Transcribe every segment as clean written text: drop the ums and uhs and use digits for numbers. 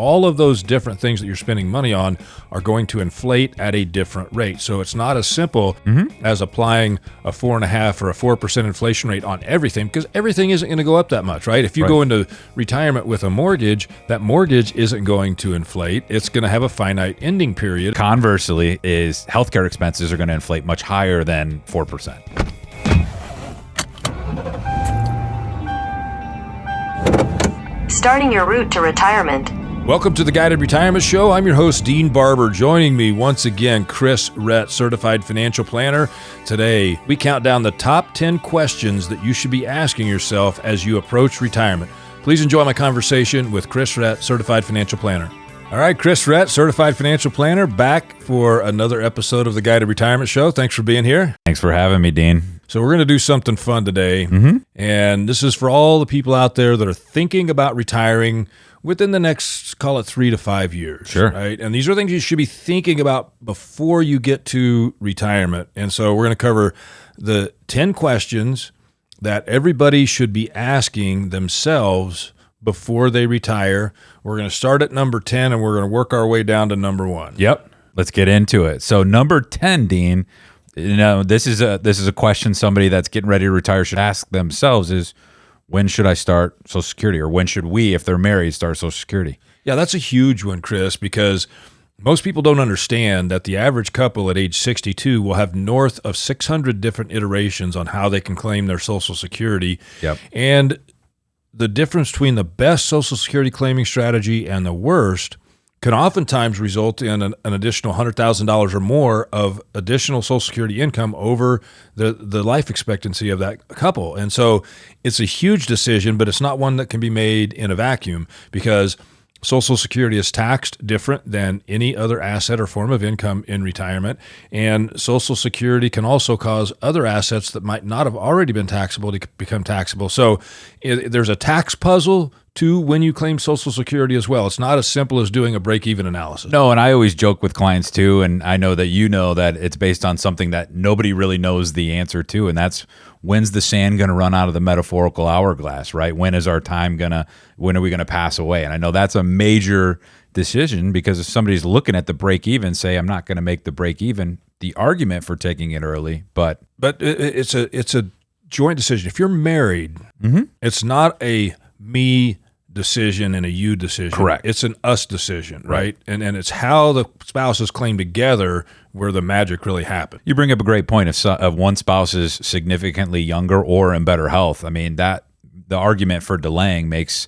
all of those different things that you're spending money on are going to inflate at a different rate. So it's not as simple as applying a 4.5 or a 4% inflation rate on everything, because everything isn't going to go up that much, right? If you go into retirement with a mortgage, that mortgage isn't going to inflate. It's going to have a finite ending period. Conversely, is healthcare expenses are going to inflate much higher than 4%. Starting your route to retirement. Welcome to the Guided Retirement Show. I'm your host, Dean Barber. Joining me once again, Chris Rett, certified financial planner. Today, we count down the top 10 questions that you should be asking yourself as you approach retirement. Please enjoy my conversation with Chris Rett, certified financial planner. All right, Chris Rett, certified financial planner, back for another episode of the Guided Retirement Show. Thanks for being here. Thanks for having me, Dean. So we're going to do something fun today, and this is for all the people out there that are thinking about retiring within the next, call it 3 to 5 years. Sure. Right? And these are things you should be thinking about before you get to retirement. And so we're going to cover the 10 questions that everybody should be asking themselves before they retire. We're going to start at number 10, and we're going to work our way down to number 1. Yep. Let's get into it. So number 10, Dean, you know, this is a question somebody that's getting ready to retire should ask themselves is, when should I start Social Security? Or when should we, if they're married, start Social Security? Yeah, that's a huge one, Chris, because most people don't understand that the average couple at age 62 will have north of 600 different iterations on how they can claim their Social Security. Yep. And the difference between the best Social Security claiming strategy and the worst can oftentimes result in an additional $100,000 or more of additional Social Security income over the life expectancy of that couple. And so it's a huge decision, but it's not one that can be made in a vacuum, because Social Security is taxed different than any other asset or form of income in retirement. And Social Security can also cause other assets that might not have already been taxable to become taxable. So there's a tax puzzle to when you claim Social Security as well. It's not as simple as doing a break-even analysis. No, and I always joke with clients too, and I know that you know that it's based on something that nobody really knows the answer to, and that's when's the sand going to run out of the metaphorical hourglass, right? When is our time when are we going to pass away? And I know that's a major decision, because if somebody's looking at the break-even, say, I'm not going to make the break-even, the argument for taking it early, but it's a joint decision. If you're married, it's not a me decision and a you decision. Correct. It's an us decision, right? And it's how the spouses claim together where the magic really happens. You bring up a great point. If one spouse is significantly younger or in better health, I mean, that the argument for delaying makes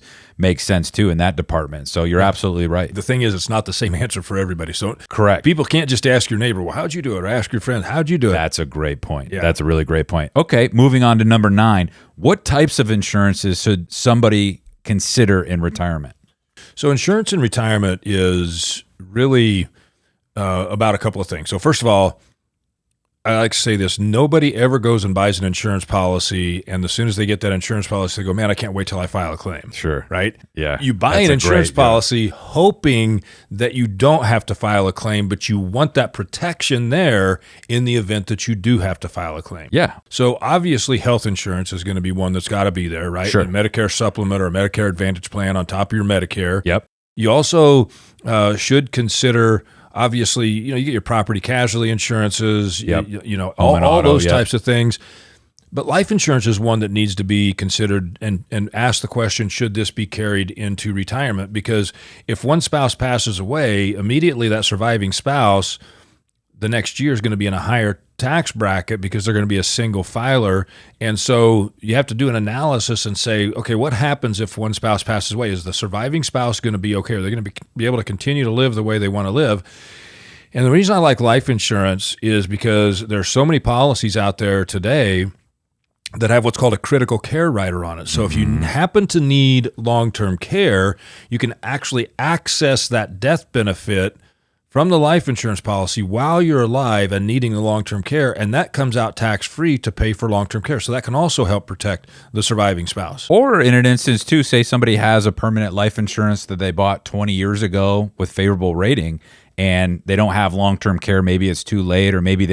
sense too in that department. So you're absolutely right. The thing is, it's not the same answer for everybody. So correct. People can't just ask your neighbor, well, how'd you do it? Or ask your friend, how'd you do it? That's a great point. Yeah. That's a really great point. Okay, moving on to number 9. What types of insurances should somebody consider in retirement? So insurance in retirement is really about a couple of things. So first of all, I like to say this: nobody ever goes and buys an insurance policy, and as soon as they get that insurance policy, they go, man, I can't wait till I file a claim. Sure. Right? Yeah. You buy an insurance policy hoping that you don't have to file a claim, but you want that protection there in the event that you do have to file a claim. Yeah. So obviously health insurance is going to be one that's got to be there, right? Sure. A Medicare supplement or a Medicare Advantage plan on top of your Medicare. Yep. You also should consider, obviously, you get your property casualty insurances, Yep. all those types of things. But life insurance is one that needs to be considered and ask the question, should this be carried into retirement? Because if one spouse passes away, immediately that surviving spouse the next year is going to be in a higher tax bracket because they're going to be a single filer. And so you have to do an analysis and say, okay, what happens if one spouse passes away? Is the surviving spouse going to be okay? Are they going to be able to continue to live the way they want to live? And the reason I like life insurance is because there's so many policies out there today that have what's called a critical care rider on it. So if you happen to need long-term care, you can actually access that death benefit from the life insurance policy while you're alive and needing the long-term care, and that comes out tax-free to pay for long-term care. So that can also help protect the surviving spouse. Or in an instance, too, say somebody has a permanent life insurance that they bought 20 years ago with favorable rating, and they don't have long-term care. Maybe it's too late, or maybe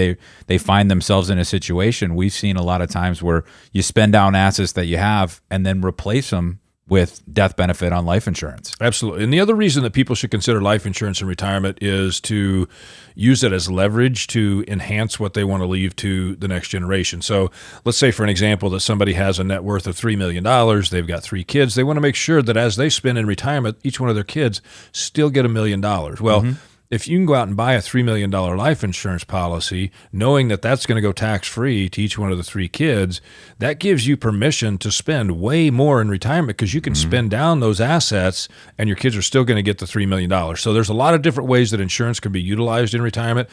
they find themselves in a situation. We've seen a lot of times where you spend down assets that you have and then replace them with death benefit on life insurance. Absolutely. And the other reason that people should consider life insurance in retirement is to use it as leverage to enhance what they want to leave to the next generation. So let's say, for an example, that somebody has a net worth of $3 million. They've got 3 kids. They want to make sure that as they spend in retirement, each one of their kids still get $1 million. Well, if you can go out and buy a $3 million life insurance policy, knowing that that's going to go tax-free to each one of the 3 kids, that gives you permission to spend way more in retirement because you can spend down those assets and your kids are still going to get the $3 million. So there's a lot of different ways that insurance can be utilized in retirement.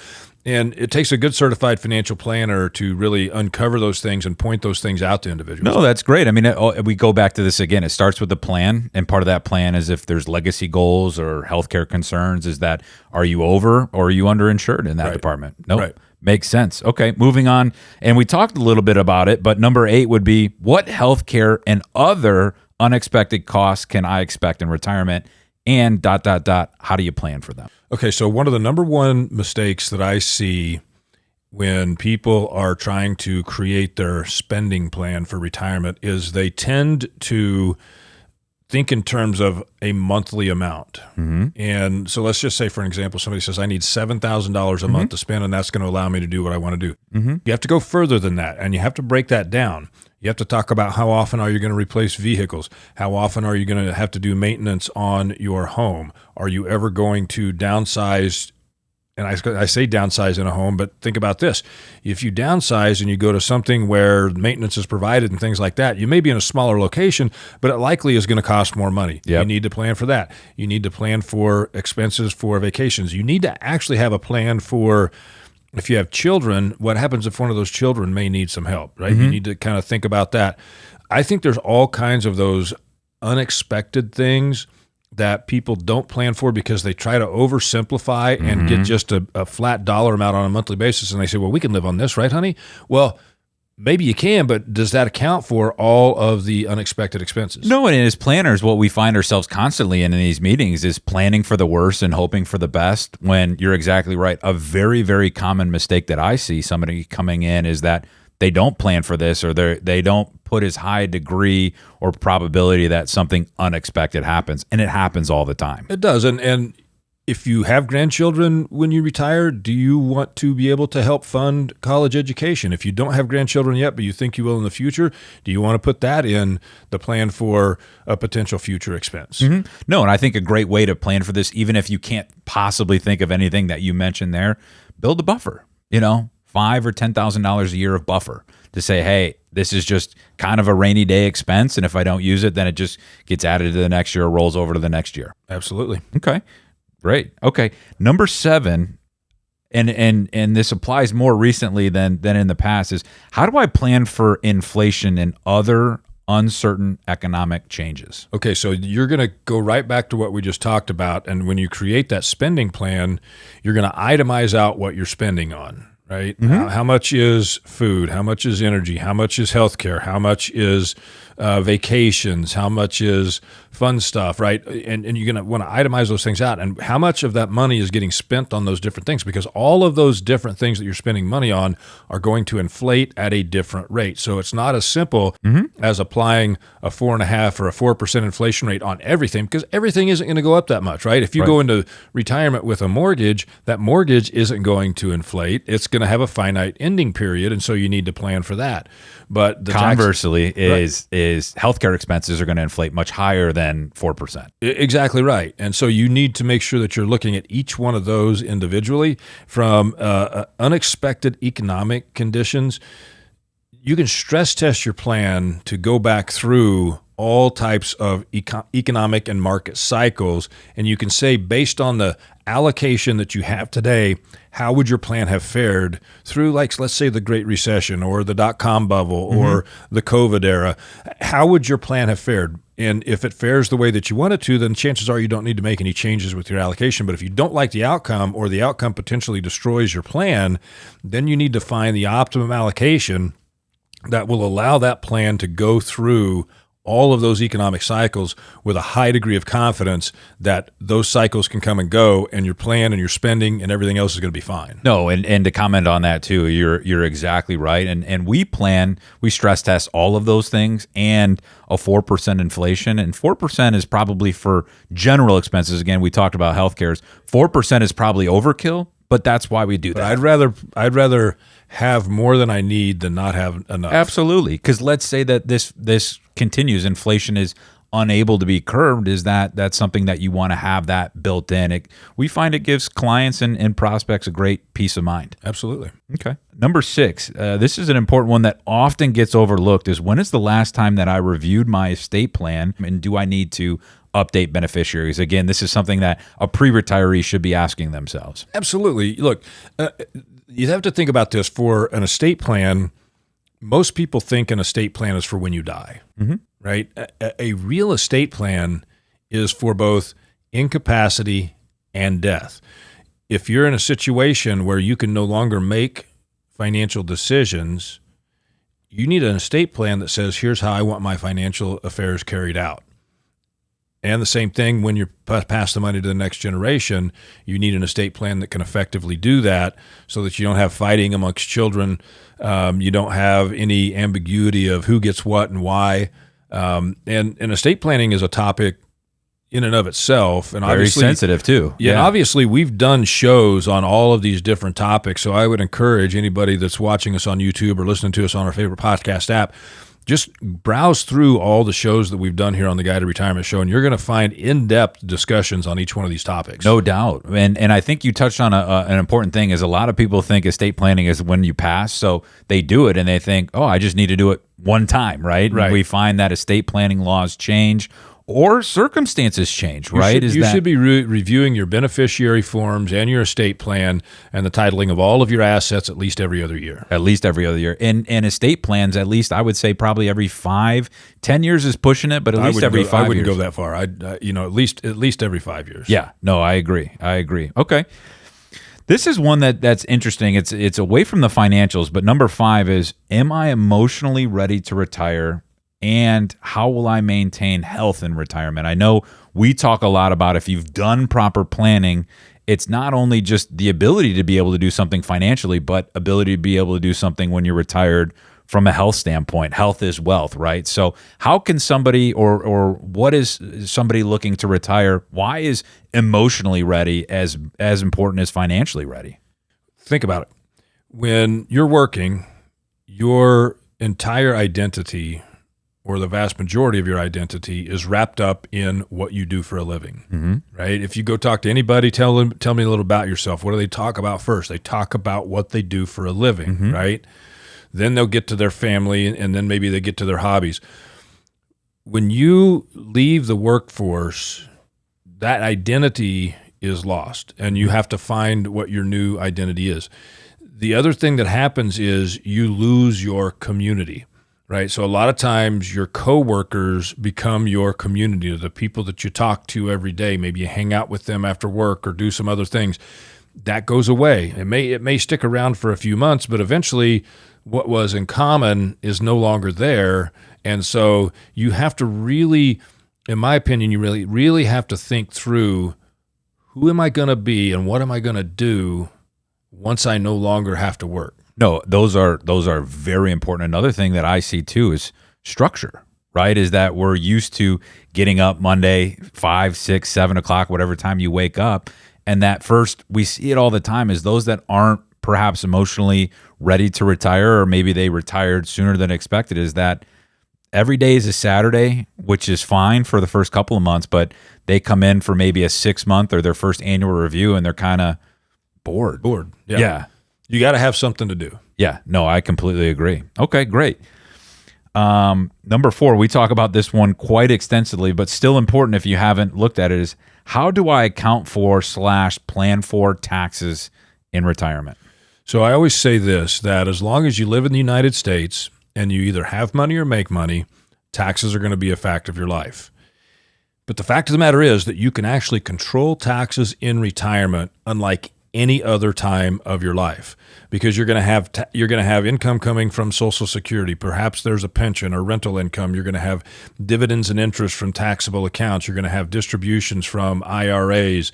And it takes a good certified financial planner to really uncover those things and point those things out to individuals. No, that's great. I mean, we go back to this again. It starts with the plan, and part of that plan is if there's legacy goals or healthcare concerns, is that are you over or are you underinsured in that department? Nope. Right. Makes sense. Okay, moving on. And we talked a little bit about it, but number 8 would be what healthcare and other unexpected costs can I expect in retirement? And ... how do you plan for them? Okay, so one of the number one mistakes that I see when people are trying to create their spending plan for retirement is they tend to think in terms of a monthly amount. And so let's just say, for an example, somebody says, I need $7,000 a month to spend, and that's going to allow me to do what I want to do. You have to go further than that, and you have to break that down. You have to talk about how often are you going to replace vehicles? How often are you going to have to do maintenance on your home? Are you ever going to downsize? And I say downsize in a home, but think about this. If you downsize and you go to something where maintenance is provided and things like that, you may be in a smaller location, but it likely is going to cost more money. You need to plan for that. You need to plan for expenses for vacations. You need to actually have a plan for, if you have children, what happens if one of those children may need some help, right? You need to kind of think about that. I think there's all kinds of those unexpected things that people don't plan for because they try to oversimplify and get just a flat dollar amount on a monthly basis. And they say, well, we can live on this, right, honey? Well, maybe you can, but does that account for all of the unexpected expenses? No, and as planners, what we find ourselves constantly in these meetings is planning for the worst and hoping for the best, when you're exactly right. A very, very common mistake that I see somebody coming in is that they don't plan for this, or they don't put as high a degree or probability that something unexpected happens, and it happens all the time. It does, and if you have grandchildren when you retire, do you want to be able to help fund college education? If you don't have grandchildren yet, but you think you will in the future, do you want to put that in the plan for a potential future expense? No, and I think a great way to plan for this, even if you can't possibly think of anything that you mentioned there, build a buffer, $5,000 or $10,000 a year of buffer to say, hey, this is just kind of a rainy day expense, and if I don't use it, then it just gets added to the next year or rolls over to the next year. Absolutely. Okay. Great. Okay. Number 7, and this applies more recently than in the past, is how do I plan for inflation and other uncertain economic changes? Okay, so you're going to go right back to what we just talked about, and when you create that spending plan, you're going to itemize out what you're spending on. Right? How much is food? How much is energy? How much is healthcare? How much is vacations? How much is fun stuff? Right? And you're going to want to itemize those things out. And how much of that money is getting spent on those different things? Because all of those different things that you're spending money on are going to inflate at a different rate. So it's not as simple as applying a 4.5% or a 4% inflation rate on everything, because everything isn't going to go up that much, right? If you go into retirement with a mortgage, that mortgage isn't going to inflate. It's going to have a finite ending period, and so you need to plan for that. But the conversely is healthcare expenses are going to inflate much higher than 4%. Exactly right. And so you need to make sure that you're looking at each one of those individually. From unexpected economic conditions, you can stress test your plan to go back through all types of economic and market cycles, and you can say, based on the allocation that you have today, how would your plan have fared through, like, let's say the Great Recession or the dot-com bubble or the COVID era? How would your plan have fared? And if it fares the way that you want it to, then chances are you don't need to make any changes with your allocation. But if you don't like the outcome, or the outcome potentially destroys your plan, then you need to find the optimum allocation that will allow that plan to go through all of those economic cycles with a high degree of confidence that those cycles can come and go, and your plan and your spending and everything else is going to be fine. No, and to comment on that too, you're exactly right. And we stress test all of those things and a 4% inflation. And 4% is probably for general expenses. Again, we talked about healthcare. 4% is probably overkill, but that's why we do that. But I'd rather have more than I need than not have enough. Absolutely. Because let's say that this continues, inflation is unable to be curbed. That's something that you want to have that built in. We find it gives clients and prospects a great peace of mind. Absolutely. Okay. Number 6, this is an important one that often gets overlooked, is when is the last time that I reviewed my estate plan, and do I need to update beneficiaries? Again, this is something that a pre-retiree should be asking themselves. Absolutely. Look, you have to think about this. For an estate plan, most people think an estate plan is for when you die, right? A real estate plan is for both incapacity and death. If you're in a situation where you can no longer make financial decisions, you need an estate plan that says, here's how I want my financial affairs carried out. And the same thing when you pass the money to the next generation, you need an estate plan that can effectively do that so that you don't have fighting amongst children. You don't have any ambiguity of who gets what and why. And estate planning is a topic in and of itself. And very sensitive too. Yeah. And obviously we've done shows on all of these different topics. So I would encourage anybody that's watching us on YouTube or listening to us on our favorite podcast app, just browse through all the shows that we've done here on the Guide to Retirement Show, and you're going to find in-depth discussions on each one of these topics. No doubt. And I think you touched on an important thing, is a lot of people think estate planning is when you pass, so they do it and they think, oh, I just need to do it one time, right? Right. And we find that estate planning laws change or circumstances change, right? You should be reviewing your beneficiary forms and your estate plan and the titling of all of your assets at least every other year. At least every other year. And estate plans, at least I would say probably every 5, 10 years is pushing it, but at least every 5 years. I wouldn't go that far. At least every 5 years. Yeah, no, I agree. Okay. This is one that's interesting. It's away from the financials, but number 5 is, am I emotionally ready to retire? And how will I maintain health in retirement? I know we talk a lot about, if you've done proper planning, it's not only just the ability to be able to do something financially, but ability to be able to do something when you're retired from a health standpoint. Health is wealth, right? So how can somebody, or what is somebody looking to retire? Why is emotionally ready as important as financially ready? Think about it. When you're working, your entire identity, or the vast majority of your identity, is wrapped up in what you do for a living, right? If you go talk to anybody, tell me a little about yourself. What do they talk about first? They talk about what they do for a living, right? Then they'll get to their family, and then maybe they get to their hobbies. When you leave the workforce, that identity is lost, and you have to find what your new identity is. The other thing that happens is you lose your community. Right. So a lot of times your coworkers become your community, the people that you talk to every day. Maybe you hang out with them after work or do some other things. That goes away. It may stick around for a few months, but eventually what was in common is no longer there. And so you have to really, in my opinion, you really have to think through, who am I going to be and what am I going to do once I no longer have to work? No, those are very important. Another thing that I see too is structure, right? Is that we're used to getting up Monday, 5, 6, 7 o'clock, whatever time you wake up. And that first, we see it all the time, is those that aren't perhaps emotionally ready to retire, or maybe they retired sooner than expected, is that every day is a Saturday, which is fine for the first couple of months, but they come in for maybe a 6-month or their first annual review and they're kind of bored. Yeah. You got to have something to do. Yeah, no, I completely agree. Okay, great. Number 4, we talk about this one quite extensively, but still important if you haven't looked at it, is, how do I account for / plan for taxes in retirement? So I always say this, that as long as you live in the United States and you either have money or make money, taxes are going to be a fact of your life. But the fact of the matter is that you can actually control taxes in retirement unlike any other time of your life, because you're going to have income coming from Social Security. Perhaps there's a pension or rental income. You're going to have dividends and interest from taxable accounts. You're going to have distributions from IRAs.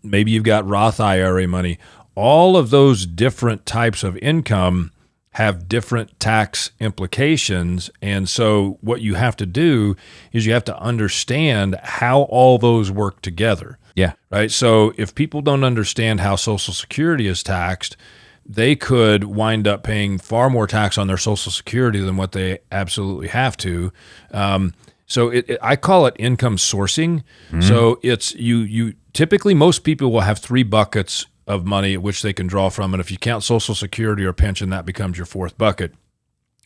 Maybe you've got Roth IRA money. All of those different types of income have different tax implications. And so what you have to do is you have to understand how all those work together. Yeah. Right. So if people don't understand how Social Security is taxed, they could wind up paying far more tax on their Social Security than what they absolutely have to. So I call it income sourcing. Mm-hmm. So it's you typically, most people will have 3 buckets of money at which they can draw from. And if you count Social Security or pension, that becomes your 4th bucket.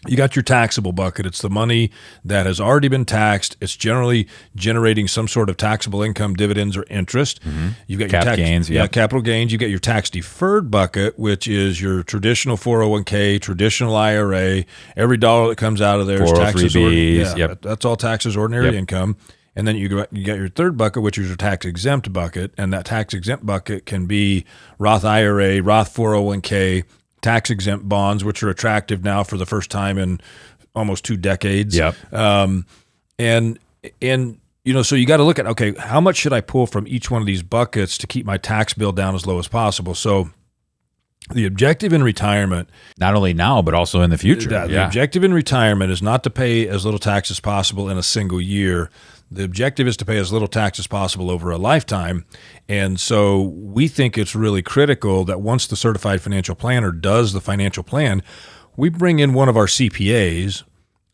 You got your taxable bucket. It's the money that has already been taxed. It's generally generating some sort of taxable income, dividends, or interest. Mm-hmm. You've got Cap your gains, capital gains. You got your tax deferred bucket, which is your traditional 401k, traditional IRA. Every dollar that comes out of there is taxes. That's all taxes ordinary income. And then you got your 3rd bucket, which is your tax-exempt bucket, and that tax-exempt bucket can be Roth IRA, Roth 401k, tax-exempt bonds, which are attractive now for the first time in almost 2 decades. Yep. And so you got to look at, okay, how much should I pull from each one of these buckets to keep my tax bill down as low as possible? So the objective in retirement, not only now, but also in the future. The objective in retirement is not to pay as little tax as possible in a single year. The objective is to pay as little tax as possible over a lifetime. And so we think it's really critical that once the certified financial planner does the financial plan, we bring in one of our CPAs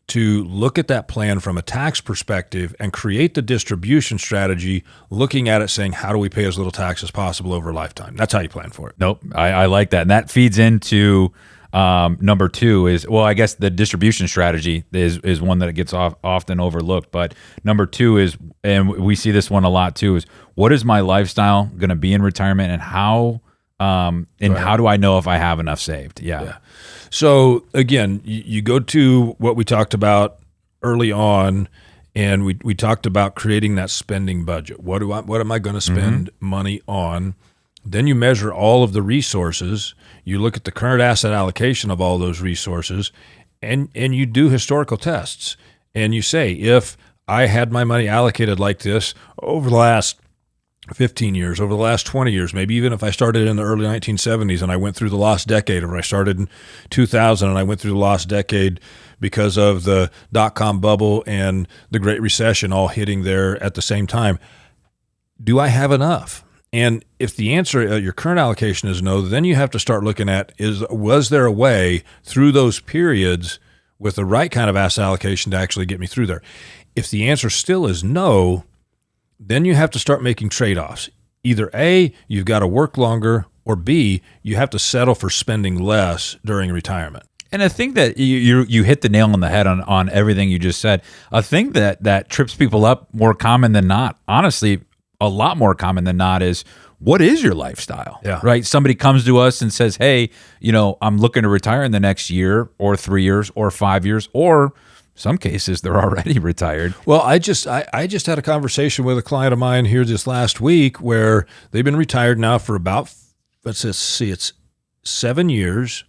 to look at that plan from a tax perspective and create the distribution strategy, looking at it saying, how do we pay as little tax as possible over a lifetime? That's how you plan for it. Nope. I like that. And that feeds into number 2 is, well, I guess the distribution strategy is one that gets often overlooked. But number 2 is, and we see this one a lot too, is what is my lifestyle going to be in retirement, and how do I know if I have enough saved? Yeah. So again, you go to what we talked about early on, and we talked about creating that spending budget. What am I going to spend money on? Then you measure all of the resources. You look at the current asset allocation of all those resources, and you do historical tests. And you say, if I had my money allocated like this over the last 15 years, over the last 20 years, maybe even if I started in the early 1970s and I went through the lost decade, or I started in 2000 and I went through the lost decade because of the dot-com bubble and the Great Recession all hitting there at the same time, do I have enough? And if the answer, your current allocation is no, then you have to start looking at, was there a way through those periods with the right kind of asset allocation to actually get me through there? If the answer still is no, then you have to start making trade-offs. Either A, you've got to work longer, or B, you have to settle for spending less during retirement. And I think that you hit the nail on the head on everything you just said. A thing that trips people up more common than not, honestly, a lot more common than not, is, what is your lifestyle? Yeah. Right? Somebody comes to us and says, hey, I'm looking to retire in the next year or 3 years or 5 years, or some cases they're already retired. Well, I just had a conversation with a client of mine here this last week where they've been retired now for about, it's 7 years.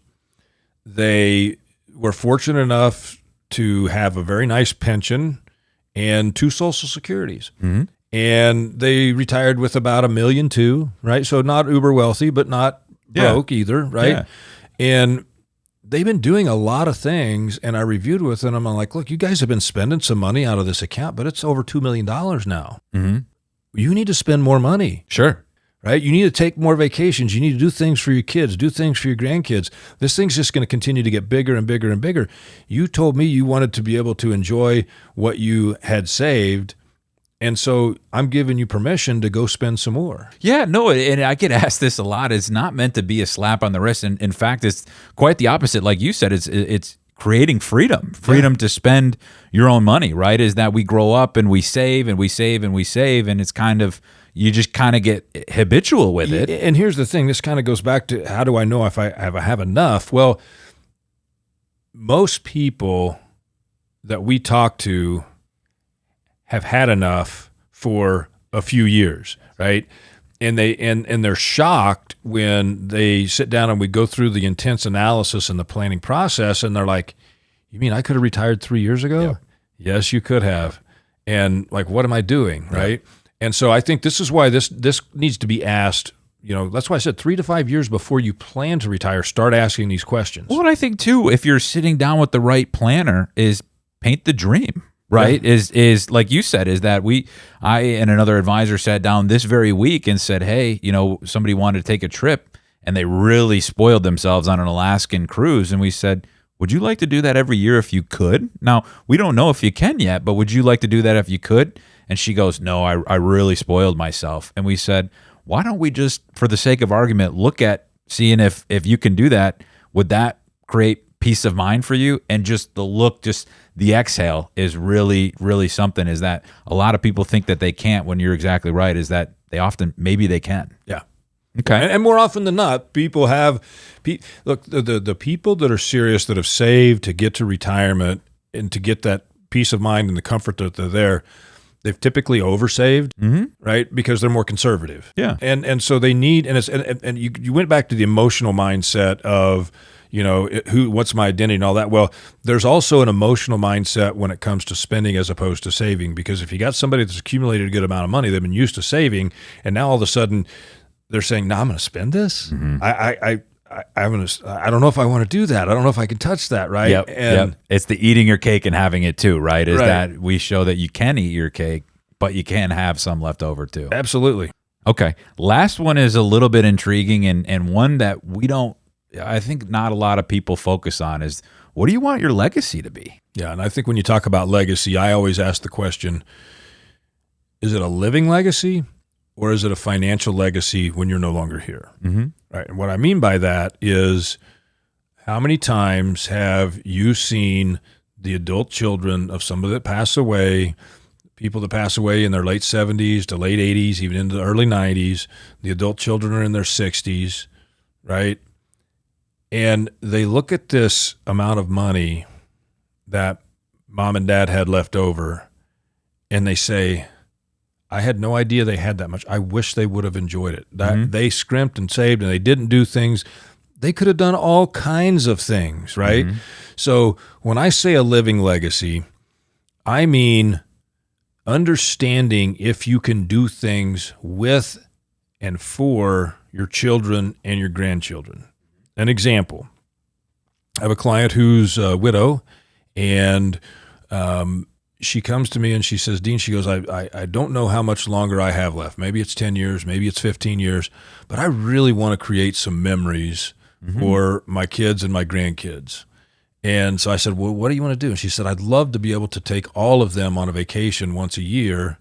They were fortunate enough to have a very nice pension and 2 Social Securities. Mm-hmm. And they retired with about $1.2 million, right? So not uber wealthy, but not broke either, right? Yeah. And they've been doing a lot of things, and I reviewed with them. I'm like, look, you guys have been spending some money out of this account, but it's over $2 million now. Mm-hmm. You need to spend more money. Sure. Right? You need to take more vacations. You need to do things for your kids, do things for your grandkids. This thing's just going to continue to get bigger and bigger and bigger. You told me you wanted to be able to enjoy what you had saved, and so I'm giving you permission to go spend some more. Yeah, no, and I get asked this a lot. It's not meant to be a slap on the wrist. And in fact, it's quite the opposite. Like you said, it's creating freedom to spend your own money, right? Is that we grow up and we save and we save and we save, and it's kind of, you just kind of get habitual with it. And here's the thing. This kind of goes back to, how do I know if I have enough? Well, most people that we talk to have had enough for a few years, right? and they're shocked when they sit down and we go through the intense analysis and the planning process, and they're like, "You mean I could have retired 3 years ago?" Yep. Yes, you could have. And like, what am I doing, right? And so I think this is why this needs to be asked. That's why I said 3 to 5 years before you plan to retire, start asking these questions. Well, and I think too, if you're sitting down with the right planner, is paint the dream. Right. Yeah. Is like you said, is that I and another advisor sat down this very week and said, hey, somebody wanted to take a trip and they really spoiled themselves on an Alaskan cruise. And we said, would you like to do that every year if you could? Now, we don't know if you can yet, but would you like to do that if you could? And she goes, no, I really spoiled myself. And we said, why don't we just, for the sake of argument, look at seeing if you can do that? Would that create peace of mind for you? And just the exhale is really, really something, is that a lot of people think that they can't, when you're exactly right, is that maybe they can. Yeah. Okay. And more often than not, people look, the people that are serious, that have saved to get to retirement and to get that peace of mind and the comfort that they're there, they've typically oversaved, right? Because they're more conservative. Yeah. And so they need, and you went back to the emotional mindset of, what's my identity and all that. Well, there's also an emotional mindset when it comes to spending as opposed to saving, because if you got somebody that's accumulated a good amount of money, they've been used to saving, and now all of a sudden they're saying, no, I'm going to spend this. I don't know if I want to do that. I don't know if I can touch that. Right. Yep. It's the eating your cake and having it too, right? That we show that you can eat your cake, but you can have some left over too. Absolutely. Okay. Last one is a little bit intriguing, and one that I think not a lot of people focus on, is, what do you want your legacy to be? Yeah. And I think when you talk about legacy, I always ask the question, is it a living legacy or is it a financial legacy when you're no longer here? Right. And what I mean by that is, how many times have you seen the adult children of somebody that passed away, people that pass away in their late 70s to late 80s, even into the early 90s, the adult children are in their 60s, right? And they look at this amount of money that mom and dad had left over, and they say, I had no idea they had that much. I wish they would have enjoyed it. That they scrimped and saved, and they didn't do things. They could have done all kinds of things, right? So when I say a living legacy, I mean understanding if you can do things with and for your children and your grandchildren. An example, I have a client who's a widow, and she comes to me and she says, Dean, she goes, I don't know how much longer I have left. Maybe it's 10 years, maybe it's 15 years, but I really want to create some memories for my kids and my grandkids. And so I said, well, what do you want to do? And she said, I'd love to be able to take all of them on a vacation once a year,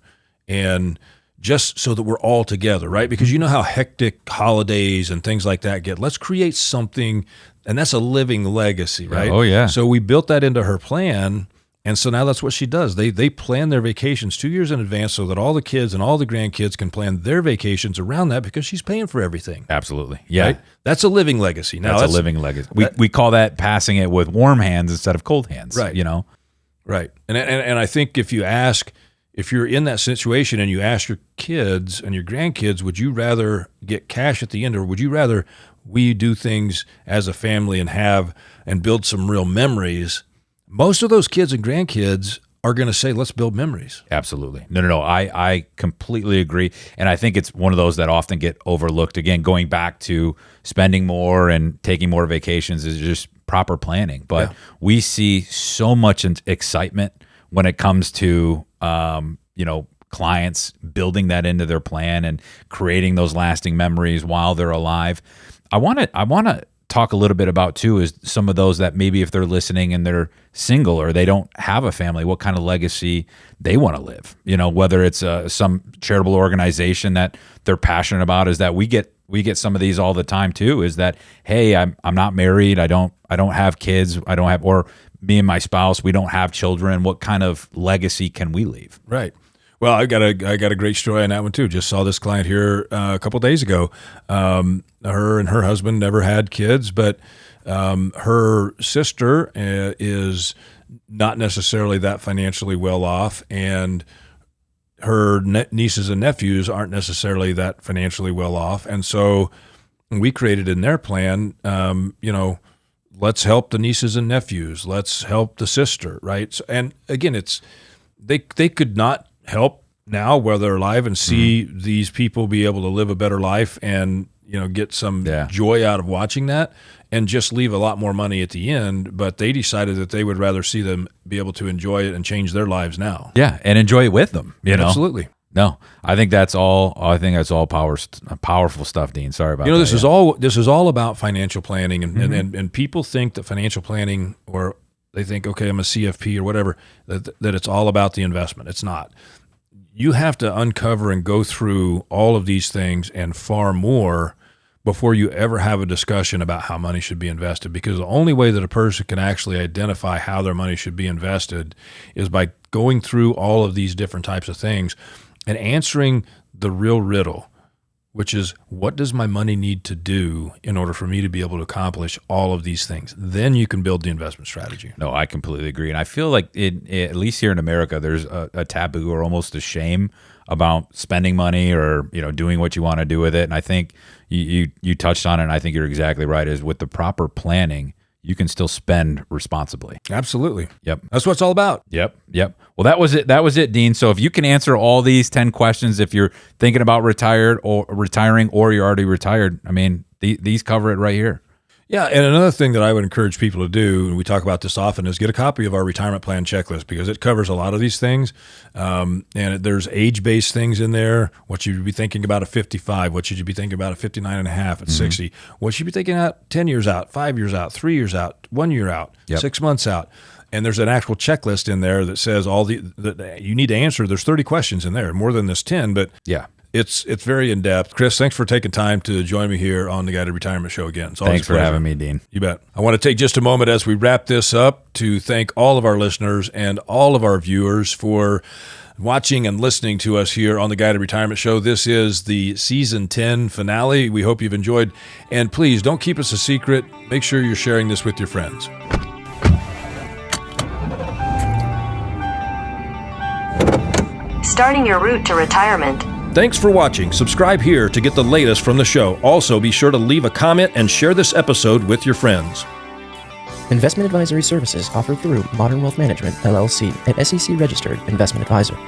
and just so that we're all together, right? Because you know how hectic holidays and things like that get. Let's create something, and that's a living legacy, right? Oh, yeah. So we built that into her plan, and so now that's what she does. They plan their vacations 2 years in advance so that all the kids and all the grandkids can plan their vacations around that, because she's paying for everything. Absolutely. Yeah. Right? That's a living legacy. Now, that's a living legacy. We call that passing it with warm hands instead of cold hands. Right. Right. And I think if you're in that situation and you ask your kids and your grandkids, would you rather get cash at the end, or would you rather we do things as a family and build some real memories? Most of those kids and grandkids are going to say, let's build memories. Absolutely. No. I completely agree. And I think it's one of those that often get overlooked. Again, going back to spending more and taking more vacations is just proper planning. But we see so much excitement when it comes to, clients building that into their plan and creating those lasting memories while they're alive. I want to talk a little bit about too, is some of those that maybe if they're listening and they're single or they don't have a family, what kind of legacy they want to live. Whether it's some charitable organization that they're passionate about. Is that we get some of these all the time too, is that, hey, I'm not married, I don't have kids, or me and my spouse, we don't have children. What kind of legacy can we leave? Right. Well, I got a great story on that one too. Just saw this client here a couple of days ago. Her and her husband never had kids, but her sister is not necessarily that financially well off, and her nieces and nephews aren't necessarily that financially well off. And so we created in their plan, let's help the nieces and nephews. Let's help the sister, right? So, and again, they could not help now while they're alive and see these people be able to live a better life and get some joy out of watching that, and just leave a lot more money at the end. But they decided that they would rather see them be able to enjoy it and change their lives now. Yeah, and enjoy it with them. Absolutely. No, I think that's all. I think that's all powerful stuff, Dean. Sorry about that. This is all about financial planning, and people think that financial planning, or they think, okay, I'm a CFP or whatever, that it's all about the investment. It's not. You have to uncover and go through all of these things and far more before you ever have a discussion about how money should be invested, because the only way that a person can actually identify how their money should be invested is by going through all of these different types of things and answering the real riddle, which is, what does my money need to do in order for me to be able to accomplish all of these things? Then you can build the investment strategy. No, I completely agree. And I feel like at least here in America, there's a taboo or almost a shame about spending money or doing what you want to do with it. And I think you touched on it, and I think you're exactly right, is with the proper planning, you can still spend responsibly. Absolutely. Yep. That's what it's all about. Yep. Well, that was it, Dean. So if you can answer all these 10 questions, if you're thinking about retiring or you're already retired, I mean, these cover it right here. Yeah, and another thing that I would encourage people to do, and we talk about this often, is get a copy of our retirement plan checklist, because it covers a lot of these things. And there's age-based things in there. What should you be thinking about at 55? What should you be thinking about at 59 and a half, at 60? What should you be thinking about 10 years out, 5 years out, 3 years out, 1 year out, 6 months out? And there's an actual checklist in there that says all that you need to answer. There's 30 questions in there, more than this 10, but yeah. It's very in-depth. Chris, thanks for taking time to join me here on the Guided Retirement Show again. Thanks for having me, Dean. You bet. I want to take just a moment as we wrap this up to thank all of our listeners and all of our viewers for watching and listening to us here on the Guided Retirement Show. This is the Season 10 finale. We hope you've enjoyed. And please, don't keep us a secret. Make sure you're sharing this with your friends. Starting your route to retirement. Thanks for watching. Subscribe here to get the latest from the show. Also, be sure to leave a comment and share this episode with your friends. Investment advisory services offered through Modern Wealth Management, LLC, an SEC-registered investment advisor.